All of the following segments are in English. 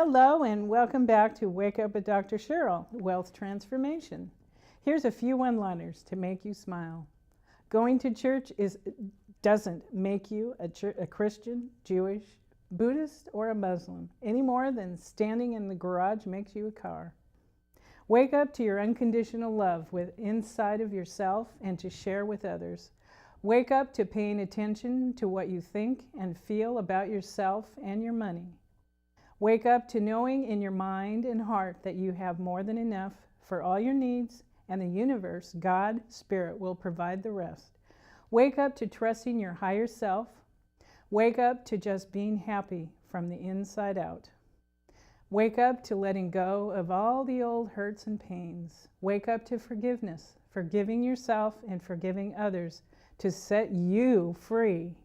Hello and welcome back to Wake Up with Dr. Cheryl, Wealth Transformation. Here's a few one-liners to make you smile. Going to church doesn't make you a Christian, Jewish, Buddhist, or a Muslim, any more than standing in the garage makes you a car. Wake up to your unconditional love inside of yourself and to share with others. Wake up to paying attention to what you think and feel about yourself and your money. Wake up to knowing in your mind and heart that you have more than enough for all your needs, and the universe, God, Spirit, will provide the rest. Wake up to trusting your higher self. Wake up to just being happy from the inside out. Wake up to letting go of all the old hurts and pains. Wake up to forgiveness, forgiving yourself and forgiving others to set you free.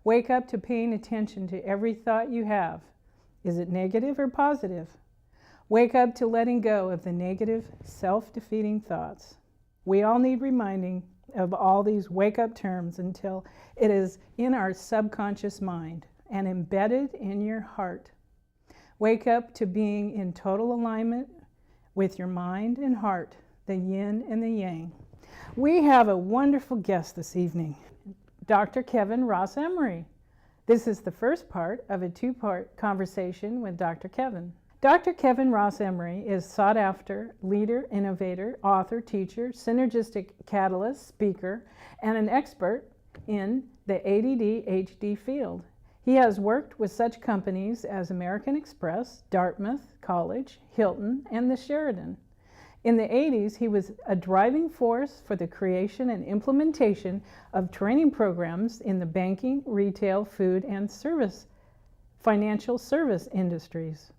Wake up to paying attention to every thought you have. Is it negative or positive? Wake up to letting go of the negative, self-defeating thoughts. We all need reminding of all these wake-up terms until it is in our subconscious mind and embedded in your heart. Wake up to being in total alignment with your mind and heart, the yin and the yang. We have a wonderful guest this evening, Dr. Kevin Ross Emery. This is the first part of a two-part conversation with Dr. Kevin. Dr. Kevin Ross Emery is sought-after leader, innovator, author, teacher, synergistic catalyst, speaker, and an expert in the ADD-HD field. He has worked with such companies as American Express, Dartmouth College, Hilton, and the Sheraton. In the 80s, he was a driving force for the creation and implementation of training programs in the banking, retail, food, and financial service industries.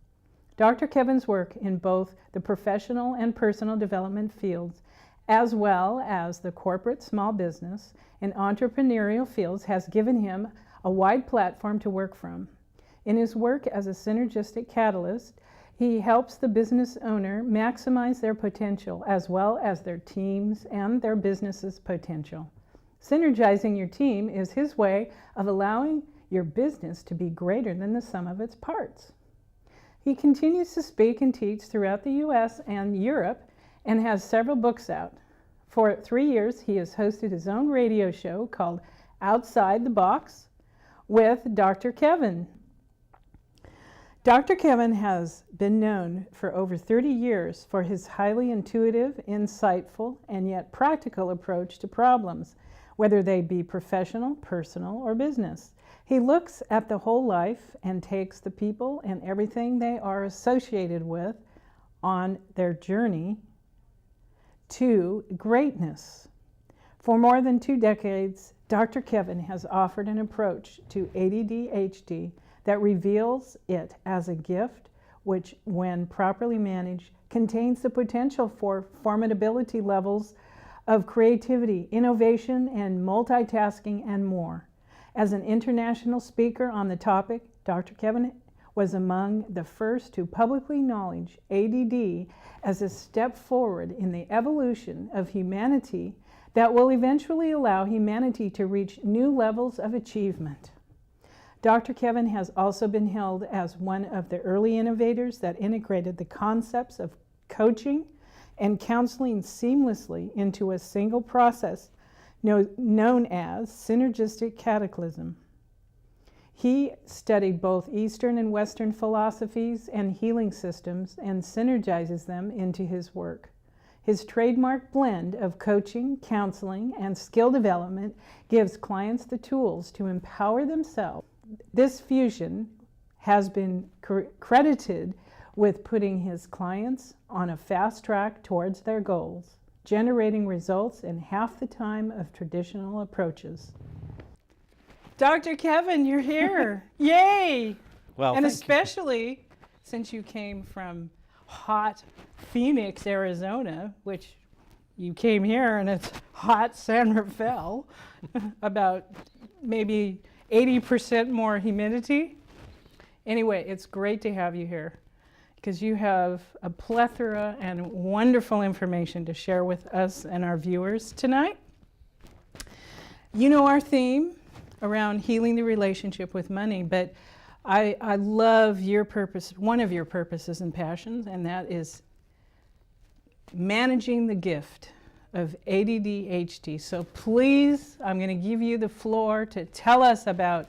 Dr. Kevin's work in both the professional and personal development fields, as well as the corporate, small business, and entrepreneurial fields, has given him a wide platform to work from. In his work as a synergistic catalyst, he helps the business owner maximize their potential as well as their teams and their business's potential. Synergizing your team is his way of allowing your business to be greater than the sum of its parts. He continues to speak and teach throughout the U.S. and Europe and has several books out. For 3 years, he has hosted his own radio show called Outside the Box with Dr. Kevin. Dr. Kevin has been known for over 30 years for his highly intuitive, insightful, and yet practical approach to problems, whether they be professional, personal, or business. He looks at the whole life and takes the people and everything they are associated with on their journey to greatness. For more than 2 decades, Dr. Kevin has offered an approach to ADD-HD that reveals it as a gift which, when properly managed, contains the potential for formidability levels of creativity, innovation, and multitasking, and more. As an international speaker on the topic, Dr. Kevin was among the first to publicly acknowledge ADD as a step forward in the evolution of humanity that will eventually allow humanity to reach new levels of achievement. Dr. Kevin has also been hailed as one of the early innovators that integrated the concepts of coaching and counseling seamlessly into a single process known as synergistic cataclysm. He studied both Eastern and Western philosophies and healing systems and synergizes them into his work. His trademark blend of coaching, counseling, and skill development gives clients the tools to empower themselves. This fusion has been credited with putting his clients on a fast track towards their goals, generating results in half the time of traditional approaches. Dr. Kevin, you're here. Yay! Well, and especially since you came from hot Phoenix, Arizona, which you came here and it's hot San Rafael, about maybe 80% more humidity. Anyway, it's great to have you here because you have a plethora and wonderful information to share with us and our viewers tonight. You know our theme around healing the relationship with money, but I love your purpose, one of your purposes and passions, and that is managing the gift of ADD-HD. So please, I'm going to give you the floor to tell us about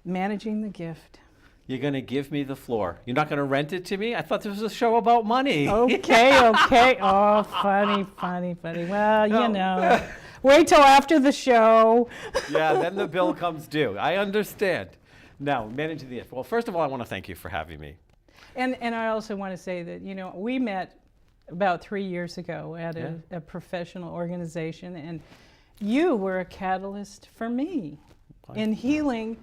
managing the gift. You're going to give me the floor. You're not going to rent it to me? I thought this was a show about money. Okay, okay. Oh, funny. Well, you know. Wait till after the show. Yeah, then the bill comes due. I understand. Now, managing the gift. Well, first of all, I want to thank you for having me. And I also want to say that, you know, we met about 3 years ago at a professional organization, and you were a catalyst for me in healing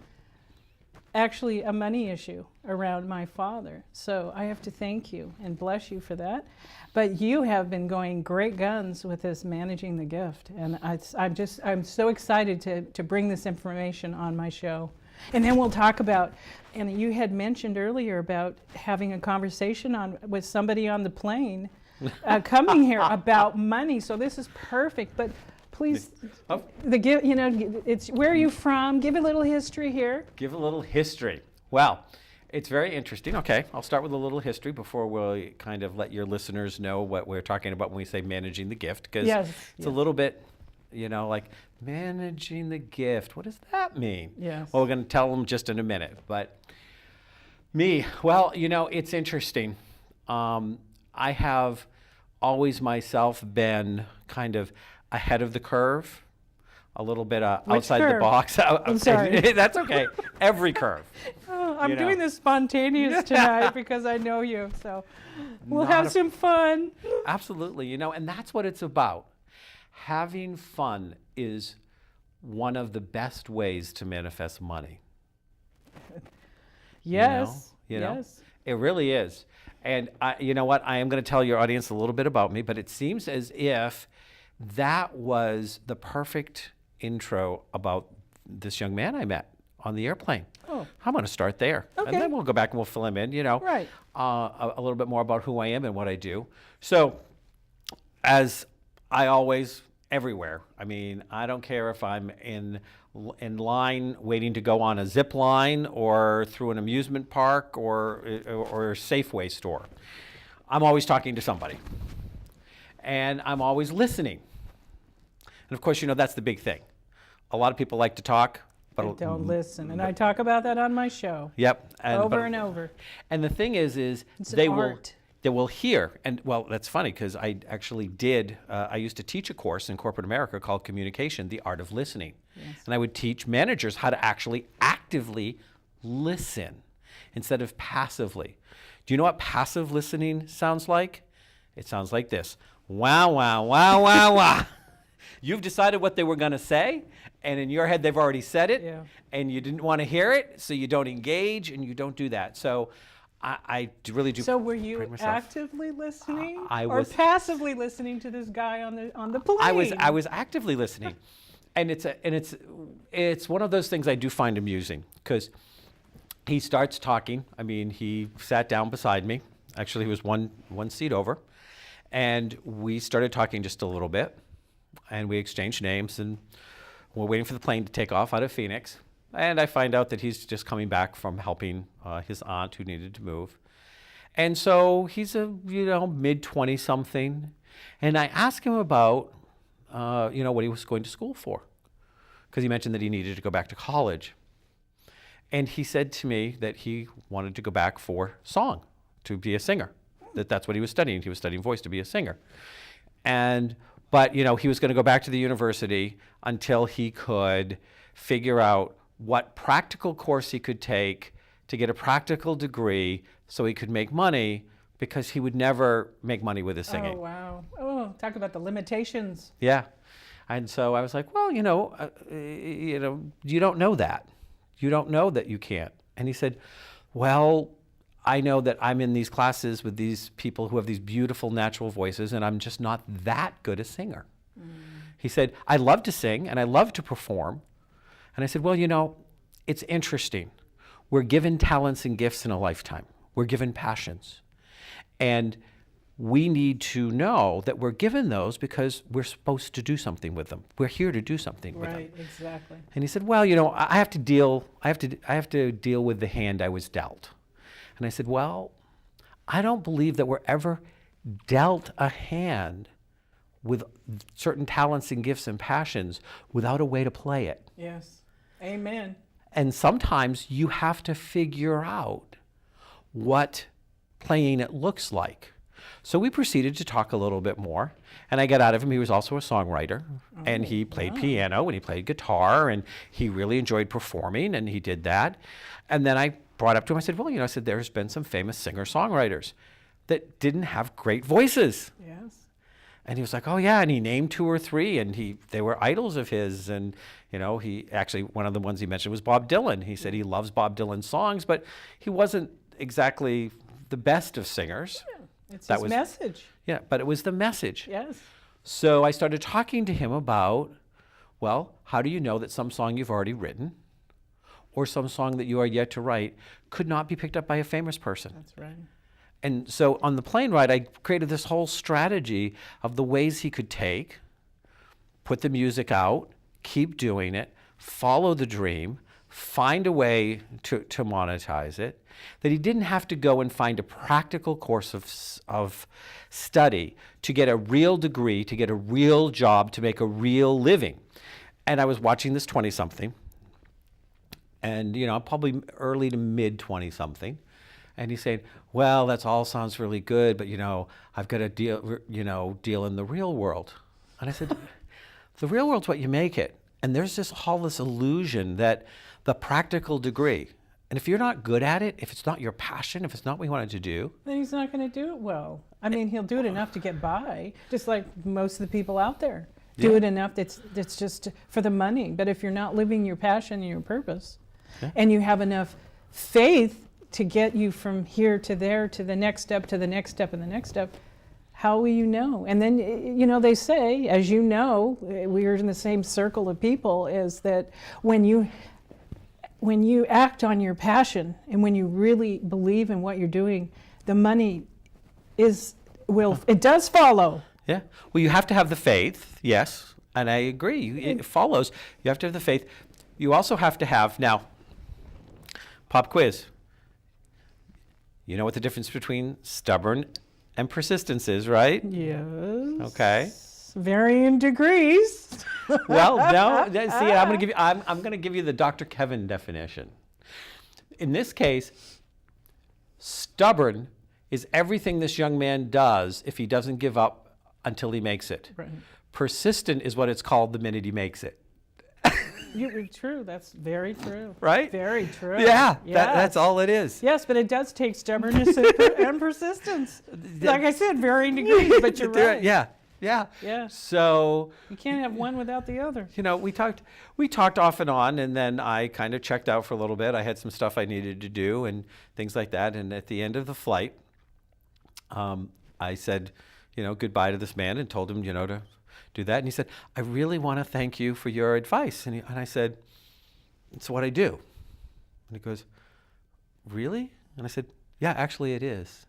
actually a money issue around my father. So I have to thank you and bless you for that. But you have been going great guns with this managing the gift, and I'm so excited to bring this information on my show. And then we'll talk about, and you had mentioned earlier about having a conversation with somebody on the plane coming here about money. So this is perfect. But please, it's where are you from? Give a little history here. Give a little history. Well, it's very interesting. Okay, I'll start with a little history before we'll kind of let your listeners know what we're talking about when we say managing the gift, because it's a little bit, you know, like managing the gift. What does that mean? Yes. Well, we're going to tell them just in a minute. But me, well, you know, it's interesting. I have always myself been kind of ahead of the curve, a little bit outside the box. I'm sorry. That's okay. Every curve. Oh, I'm doing this spontaneous tonight because I know you. So we'll have some fun. Absolutely. You know, and that's what it's about. Having fun is one of the best ways to manifest money. Yes. You know? It really is. And you know what? I am going to tell your audience a little bit about me, but it seems as if that was the perfect intro about this young man I met on the airplane. Oh. I'm going to start there. Okay. And then we'll go back and we'll fill him in, you know, right. A little bit more about who I am and what I do. So as I always, everywhere, I mean, I don't care if I'm in line waiting to go on a zip line or through an amusement park or a Safeway store. I'm always talking to somebody. And I'm always listening. And of course, you know, that's the big thing. A lot of people like to talk, but don't listen. And I talk about that on my show. Yep. Over and over. And the thing is they will hear. And well, that's funny because I actually I used to teach a course in corporate America called Communication, the Art of Listening. Yes. And I would teach managers how to actually actively listen instead of passively. Do you know what passive listening sounds like? It sounds like this. Wow, wow, wow, wow, wow. You've decided what they were going to say, and in your head they've already said it, and you didn't want to hear it, so you don't engage and you don't do that. So I really do. So were you actively listening or passively listening to this guy on the plane? I was actively listening. And it's one of those things I do find amusing because he starts talking. I mean, he sat down beside me. Actually, he was one seat over. And we started talking just a little bit, and we exchanged names, and we're waiting for the plane to take off out of Phoenix. And I find out that he's just coming back from helping his aunt who needed to move. And so he's a, mid-20-something. And I asked him about, what he was going to school for, because he mentioned that he needed to go back to college. And he said to me that he wanted to go back for song, to be a singer. That's what he was studying. He was studying voice to be a singer. But he was going to go back to the university until he could figure out what practical course he could take to get a practical degree so he could make money, because he would never make money with his singing. Oh, wow. Oh, talk about the limitations. Yeah. And so I was like, well, you don't know that. You don't know that you can't. And he said, well, I know that I'm in these classes with these people who have these beautiful natural voices, and I'm just not that good a singer. Mm. He said, I love to sing and I love to perform. And I said, well, it's interesting. We're given talents and gifts in a lifetime. We're given passions. And we need to know that we're given those because we're supposed to do something with them. We're here to do something with them. Right, exactly. And he said, well, you know, I have to deal with the hand I was dealt. And I said, well, I don't believe that we're ever dealt a hand with certain talents and gifts and passions without a way to play it. Yes. Amen. And sometimes you have to figure out what playing it looks like. So we proceeded to talk a little bit more, and I got out of him, he was also a songwriter, and he played piano, and he played guitar, and he really enjoyed performing, and he did that. And then I brought up to him, I said, well, you know, I said, there's been some famous singer-songwriters that didn't have great voices. Yes. And he was like, oh yeah, and he named 2 or 3, and they were idols of his, and you know, he actually, one of the ones he mentioned was Bob Dylan. He said he loves Bob Dylan's songs, but he wasn't exactly the best of singers. Yeah. It's his message. Yeah, but it was the message. Yes. So I started talking to him about, well, how do you know that some song you've already written or some song that you are yet to write could not be picked up by a famous person? That's right. And so on the plane ride, I created this whole strategy of the ways he could take, put the music out, keep doing it, follow the dream, find a way to monetize it, that he didn't have to go and find a practical course of study to get a real degree, to get a real job, to make a real living. And I was watching this 20-something, and you know, probably early to mid 20-something, and he's saying, well, that all sounds really good, but you know, I've got to deal in the real world. And I said, the real world's what you make it. And there's all this illusion that the practical degree, and if you're not good at it, if it's not your passion, if it's not what you wanted to do, then he's not going to do it well. I mean, he'll do it enough to get by, just like most of the people out there. Do it enough that's just for the money. But if you're not living your passion and your purpose, and you have enough faith to get you from here to there, to the next step, to the next step, and the next step, how will you know? And then, you know, they say, as you know, we're in the same circle of people, is that when you act on your passion and when you really believe in what you're doing, the money it does follow. Yeah. Well, you have to have the faith, yes, and I agree. It follows. You have to have the faith. You also have to have, now, pop quiz. You know what the difference between stubborn and persistence is, right? Yes. Okay. Varying degrees. Well, no. See, I'm going to give you the Dr. Kevin definition. In this case, stubborn is everything this young man does if he doesn't give up until he makes it. Right. Persistent is what it's called the minute he makes it. You're true. That's very true. Right? Very true. Yeah, Yes. that's all it is. Yes, but it does take stubbornness and persistence. Like I said, varying degrees, but you're right. Yeah, yeah. Yeah. So, You can't have one without the other. you know, we talked off and on, and then I kind of checked out for a little bit. I had some stuff I needed to do and things like that. And at the end of the flight, I said, you know, goodbye to this man and told him, you know, to do that. And he said, I really want to thank you for your advice. And I said, it's what I do. And he goes, really? And I said, yeah, actually it is.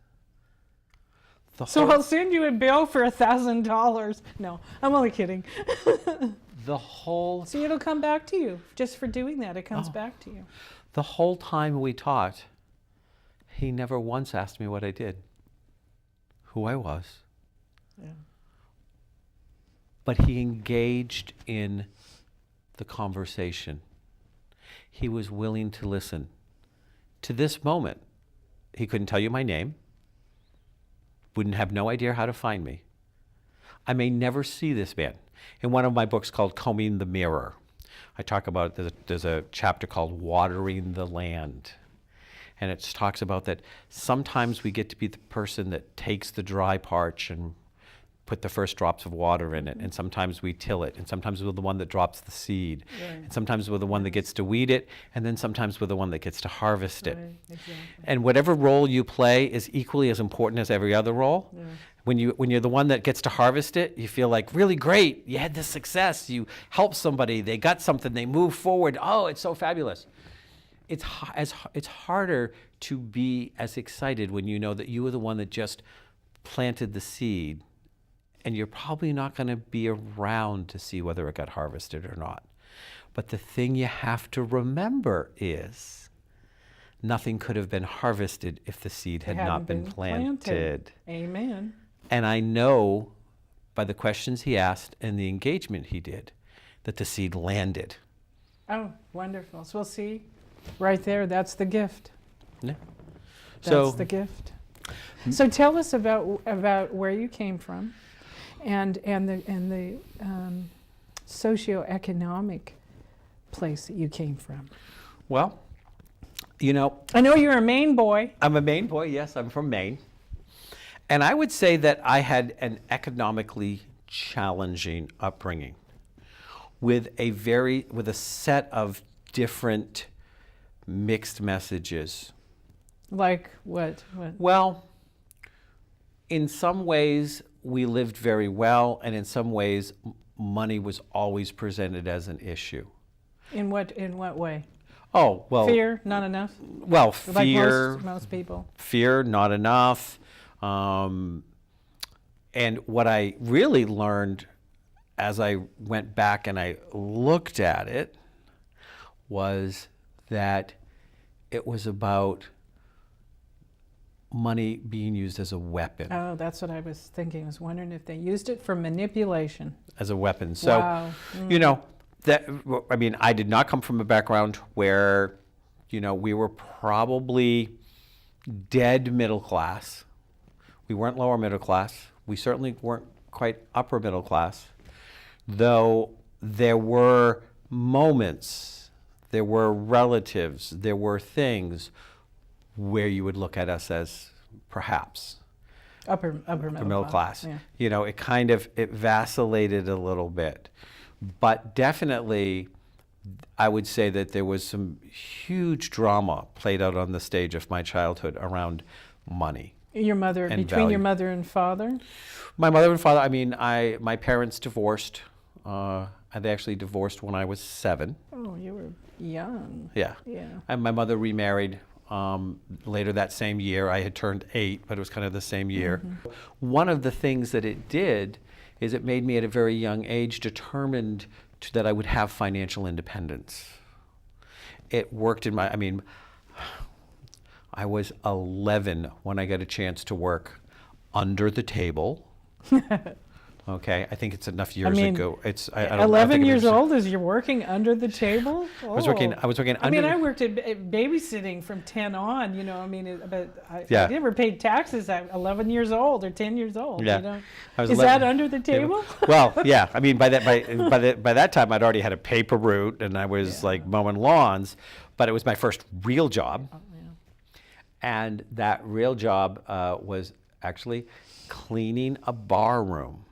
So I'll send you a bill for $1,000. No, I'm only kidding. The whole... So it'll come back to you. Just for doing that, it comes back to you. The whole time we talked, he never once asked me what I did, who I was. Yeah. But he engaged in the conversation. He was willing to listen. To this moment, he couldn't tell you my name, wouldn't have no idea how to find me. I may never see this man. In one of my books called Combing the Mirror, I talk about, there's a chapter called Watering the Land. And it talks about that sometimes we get to be the person that takes the dry patch and put the first drops of water in it, and sometimes we till it, and sometimes we're the one that drops the seed, and sometimes we're the one that gets to weed it, and then sometimes we're the one that gets to harvest it. Right, exactly. And whatever role you play is equally as important as every other role. Yeah. When you're the one that gets to harvest it, you feel like really great. You had this success. You helped somebody. They got something. They moved forward. Oh, it's so fabulous. It's harder to be as excited when you know that you were the one that just planted the seed, and you're probably not going to be around to see whether it got harvested or not. But the thing you have to remember is nothing could have been harvested if the seed had not been planted. Amen. And I know by the questions he asked and the engagement he did that the seed landed. Oh, wonderful. So we'll see right there. That's the gift. Yeah. That's the gift. So tell us about where you came from, and the socioeconomic place that you came from. Well, you know, I know you're a Maine boy. I'm a Maine boy. Yes, I'm from Maine. And I would say that I had an economically challenging upbringing with a set of different mixed messages. Like what? Well, in some ways we lived very well, and in some ways money was always presented as an issue. In what way? Oh, well. Fear, not enough? Well, fear. Like most people. Fear, not enough. And what I really learned as I went back and I looked at it was that it was about money being used as a weapon. Oh, that's what I was thinking. I was wondering if they used it for manipulation. As a weapon. So, wow. You know, I did not come from a background where, we were probably dead middle class. We weren't lower middle class. We certainly weren't quite upper middle class, though there were moments, there were relatives, there were things where you would look at us as perhaps upper middle class. Yeah. It vacillated a little bit. But definitely, I would say that there was some huge drama played out on the stage of my childhood around money. Your mother, and between value. your mother and father? My mother and father, my parents divorced. They actually divorced when I was 7. Oh, you were young. Yeah. Yeah. And my mother remarried later that same year. I had turned 8, but it was kind of the same year. Mm-hmm. One of the things that it did is it made me at a very young age determined that I would have financial independence. It worked I was 11 when I got a chance to work under the table. Okay, I think it's enough years ago. It's I don't 11 think years old as you're working under the table. Oh. I was working under. I worked at babysitting from 10 on. But I Yeah. never paid taxes at 11 years old or 10 years old. Yeah. Is that under the table? Well, yeah. By that time, I'd already had a paper route, and I was like mowing lawns. But it was my first real job, and that real job was actually cleaning a bar room.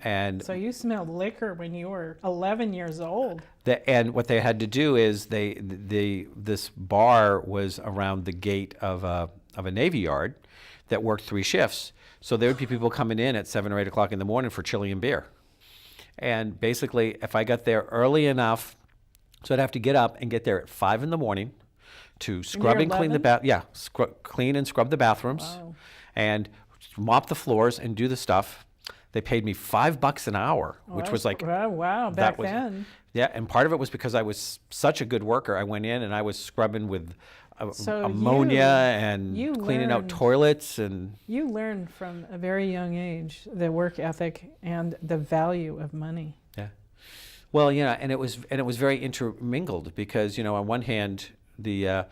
And so you smelled liquor when you were 11 years old. And what they had to do is this bar was around the gate of a Navy yard that worked 3 shifts. So there would be people coming in at 7 or 8 o'clock in the morning for Chilean beer. And basically, if I got there early enough, so I'd have to get up and get there at 5 in the morning to scrub and clean clean and scrub the bathrooms, wow. and mop the floors and do the stuff. They paid me $5 an hour, which was like wow back then. Yeah, and part of it was because I was such a good worker. I went in and I was scrubbing with ammonia and cleaning out toilets, and you learned from a very young age the work ethic and the value of money. Yeah, well, and it was very intermingled because on one hand, the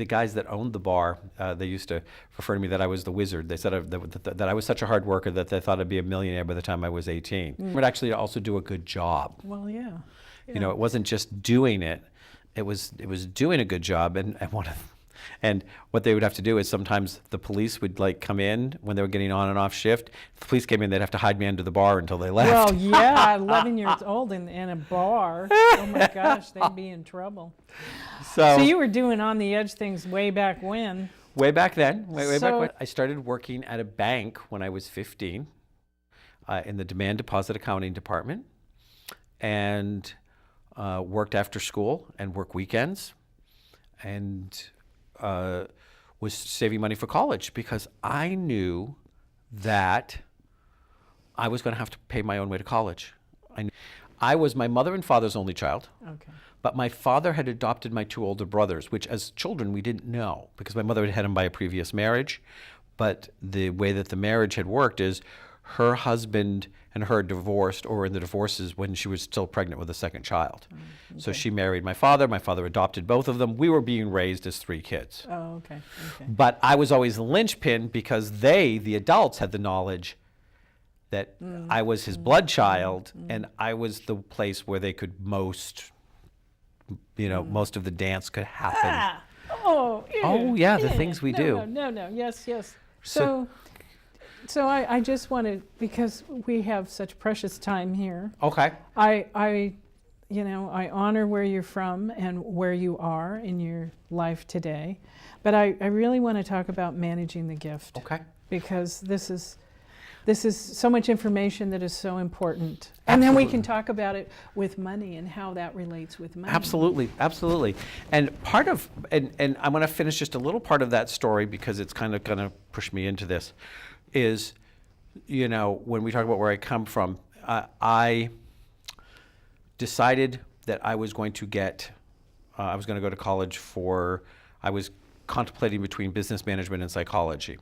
guys that owned the bar, they used to refer to me that I was the wizard. They said that I was such a hard worker that they thought I'd be a millionaire by the time I was 18. I would actually also do a good job. Well, yeah. It wasn't just doing it; it was doing a good job. And what they would have to do is sometimes the police would come in when they were getting on and off shift. If the police came in, they'd have to hide me under the bar until they left. Well, yeah, 11 years old in a bar. Oh my gosh, they'd be in trouble. So you were doing on the edge things way back when? Way back then. Way back when. I started working at a bank when I was 15 in the demand deposit accounting department, and worked after school and worked weekends. And was saving money for college because I knew that I was going to have to pay my own way to college. I was my mother and father's only child. Okay. But my father had adopted my 2 older brothers, which as children we didn't know because my mother had had him by a previous marriage. But the way that the marriage had worked is her husband and her divorced, or in the divorces when she was still pregnant with a second child. Okay. So she married my father. My father adopted both of them. We were being raised as 3 kids. Oh, okay. Okay. But I was always the linchpin because they, the adults, had the knowledge that I was his blood child, and I was the place where they could most of the dance could happen. Ah! Oh, ew, Oh, yeah, the things we do. No. Yes. So I just wanted, because we have such precious time here, Okay. I honor where you're from and where you are in your life today, but I really want to talk about managing the gift. Okay. Because this is so much information that is so important. And then we Absolutely. can talk about it with money and how that relates with money. Absolutely. And part of, and I'm going to finish just a little part of that story because it's kind of going to push me into this, is, when we talk about where I come from, I decided that I was going to go to college I was contemplating between business management and psychology.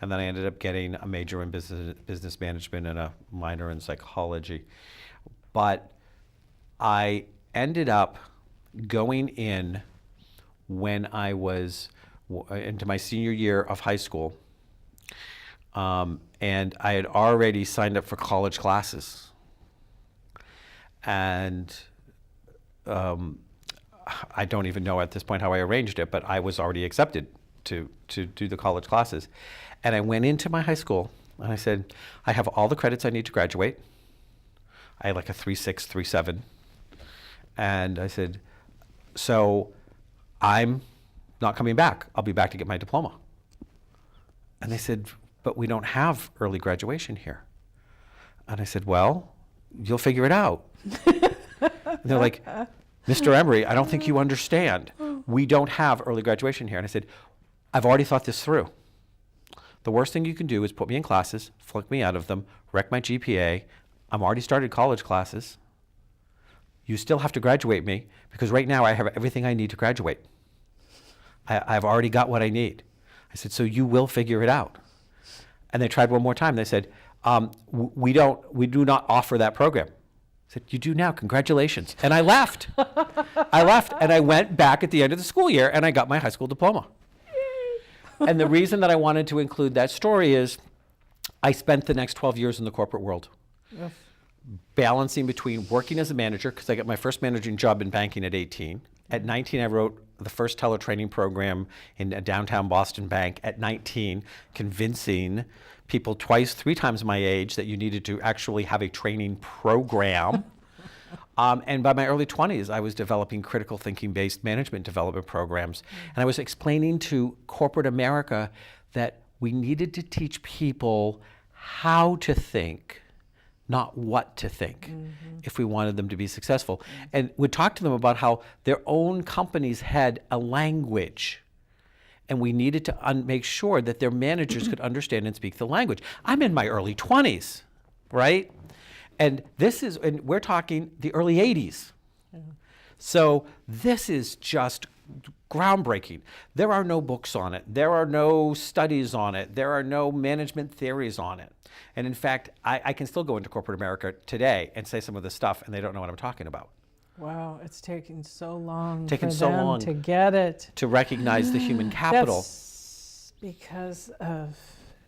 And then I ended up getting a major in business management and a minor in psychology. But I ended up going in when I was into my senior year of high school. And I had already signed up for college classes. And I don't even know at this point how I arranged it, but I was already accepted to do the college classes. And I went into my high school and I said, I have all the credits I need to graduate. I had like a 3.6, 3.7. And I said, so I'm not coming back. I'll be back to get my diploma. And they said, but we don't have early graduation here. And I said, well, you'll figure it out. And they're like, Mr. Emery, I don't think you understand. We don't have early graduation here. And I said, I've already thought this through. The worst thing you can do is put me in classes, flunk me out of them, wreck my GPA. I'm already started college classes. You still have to graduate me because right now I have everything I need to graduate. I've already got what I need. I said, so you will figure it out. And they tried one more time. They said, we do not offer that program. I said, you do now, congratulations. And I left. And I went back at the end of the school year and I got my high school diploma. And the reason that I wanted to include that story is I spent the next 12 years in the corporate world, balancing between working as a manager, because I got my first managing job in banking at 18. At 19, I wrote the first teller training program in a downtown Boston bank at 19, convincing people 3 times my age that you needed to actually have a training program. And by my early 20s, I was developing critical thinking-based management development programs. And I was explaining to corporate America that we needed to teach people how to think, not what to think, if we wanted them to be successful. And would talk to them about how their own companies had a language. And we needed to make sure that their managers could understand and speak the language. I'm in my early 20s, right? And we're talking the early 80s. Yeah. So this is just groundbreaking. There are no books on it. There are no studies on it. There are no management theories on it. And in fact, I can still go into corporate America today and say some of this stuff and they don't know what I'm talking about. Wow, it's taking so long to get it. To recognize the human capital. That's because of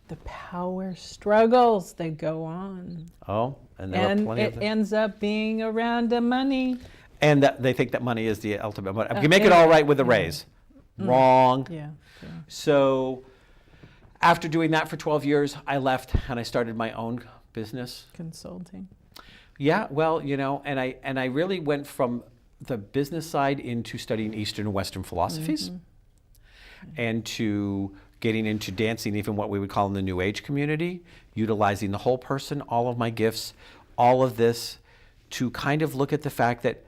the power struggles that go on. Oh, and there are plenty of them. And it ends up being around the money. And they think that money is the ultimate. But you make it all right with a raise. Wrong. Yeah. So after doing that for 12 years, I left and I started my own business. Consulting. Yeah, well, and I really went from the business side into studying Eastern and Western philosophies and to getting into dancing, even what we would call in the New Age community, utilizing the whole person, all of my gifts, all of this, to kind of look at the fact that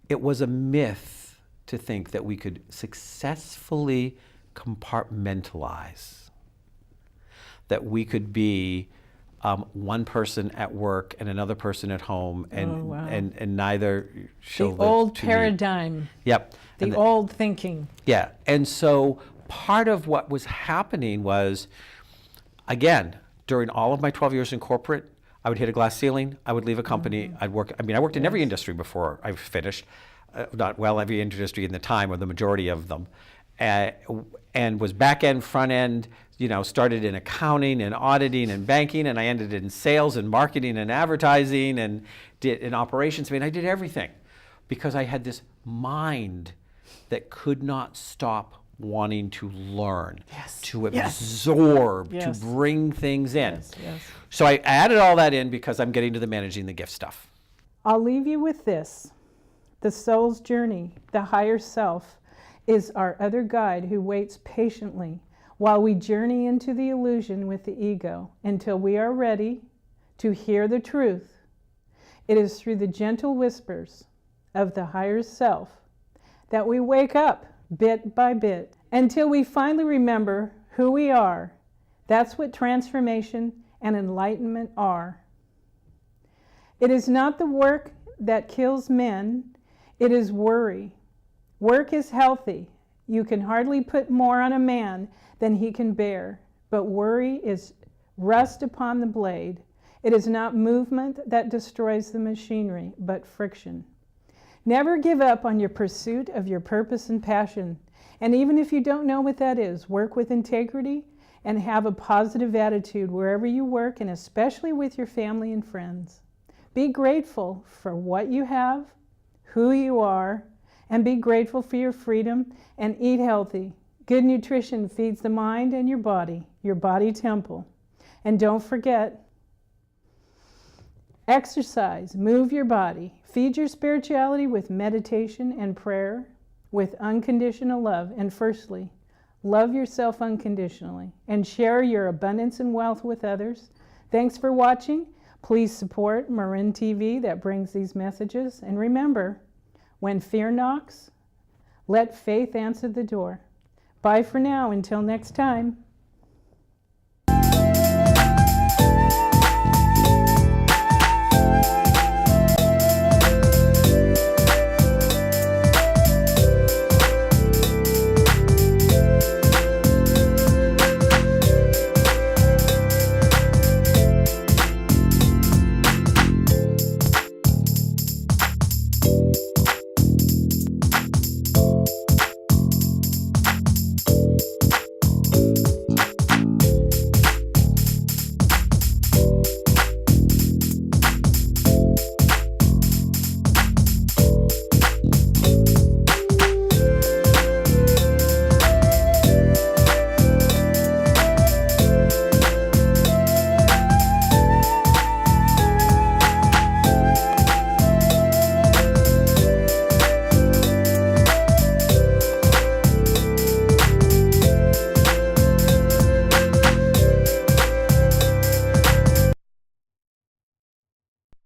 it was a myth to think that we could successfully compartmentalize. That we could be one person at work and another person at home, and and neither shall The old two meet. paradigm. Yep. The old thinking. Yeah. And so part of what was happening was, again, during all of my 12 years in corporate, I would hit a glass ceiling. I would leave a company. I'd work. I mean, I worked in every industry before I finished. Every industry in the time, or the majority of them, and was back end, front end. Started in accounting and auditing and banking, and I ended in sales and marketing and advertising and did in operations. I mean, I did everything because I had this mind that could not stop wanting to learn, to absorb, to bring things in. So I added all that in because I'm getting to the managing the gift stuff. I'll leave you with this. The soul's journey, the higher self, is our other guide who waits patiently while we journey into the illusion with the ego until we are ready to hear the truth. It is through the gentle whispers of the higher self that we wake up bit by bit until we finally remember who we are. That's what transformation and enlightenment are. It is not the work that kills men, it is worry. Work is healthy. You can hardly put more on a man than he can bear, but worry is rust upon the blade. It is not movement that destroys the machinery, but friction. Never give up on your pursuit of your purpose and passion. And even if you don't know what that is, work with integrity and have a positive attitude wherever you work, and especially with your family and friends. Be grateful for what you have, who you are, and be grateful for your freedom, and eat healthy. Good nutrition feeds the mind and your body temple. And don't forget, exercise, move your body, feed your spirituality with meditation and prayer, with unconditional love. And firstly, love yourself unconditionally and share your abundance and wealth with others. Thanks for watching. Please support Marin TV that brings these messages. And remember, when fear knocks, let faith answer the door. Bye for now, until next time.